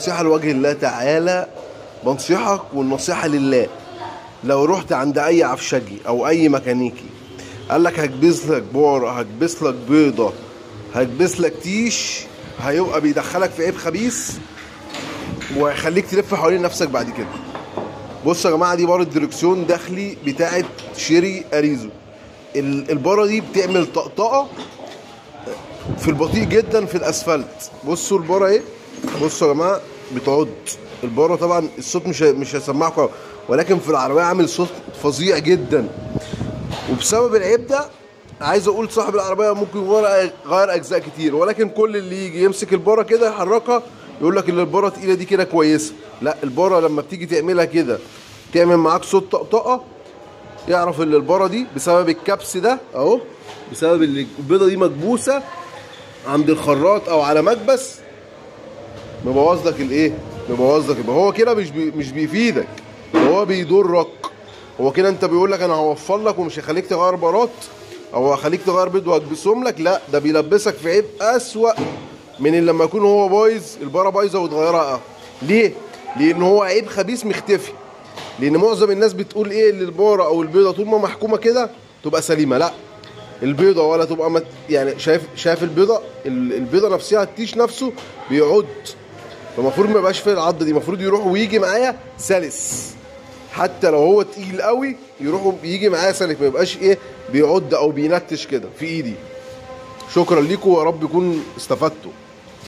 نصيحة لوجه الله تعالى، بنصيحك والنصيحة لله. لو رحت عند أي عفشجي أو أي ميكانيكي قال لك هكبس لك بورة، هكبس لك بيضة، هكبس لك تيش، هيبقى بيدخلك في عيب خبيث وهيخليك تلف حوالين نفسك بعد كده. بصوا يا جماعة، دي بارة دركسيون داخلي بتاعت شيري أريزو. البارة دي بتعمل طقطقة في البطيء جدا في الاسفلت. بصوا البارة ايه، بصوا يا جماعة بتعض البارة. طبعا الصوت مش هيسمعكم، ولكن في العربية عامل صوت فظيع جدا. وبسبب العيب ده عايز اقول صاحب العربية ممكن يغير اجزاء كتير، ولكن كل اللي يجي يمسك البارة كده يحركها يقول لك ان البارة تقيلة دي كده كويسة. لا، البارة لما بتيجي تعملها كده تعمل معاك صوت طقطقة، يعرف ان البارة دي بسبب الكبس ده اهو، بسبب ان البيضة دي مكبوسة عند الخراط او على مكبس، مبوظ لك الايه، مبوظ لك. يبقى هو كده مش بيفيدك، هو بيضرك. هو كده انت بيقول لك انا هوفر لك ومش هخليك تغير بارات او هخليك تغير بيض وهكبسهم لك. لا، ده بيلبسك في عيب اسوأ من لما يكون هو بايظ، الباره بايظه وتغيرها. ليه؟ لان هو عيب خبيث مختفي. لان معظم الناس بتقول ايه، اللي الباره او البيضه طول ما محكومه كده تبقى سليمه. لا، البيضه ولا تبقى يعني شايف البيضه نفسها، التيش نفسه بيعض. فالمفروض ما يبقاش فيه العضه دي، المفروض يروح ويجي معايا سلس. حتى لو هو تقيل قوي يروح يجي معايا سلس، ما يبقاش ايه بيعض او بينتش كده في ايدي. شكرا لكم، ويا رب يكون استفدتوا.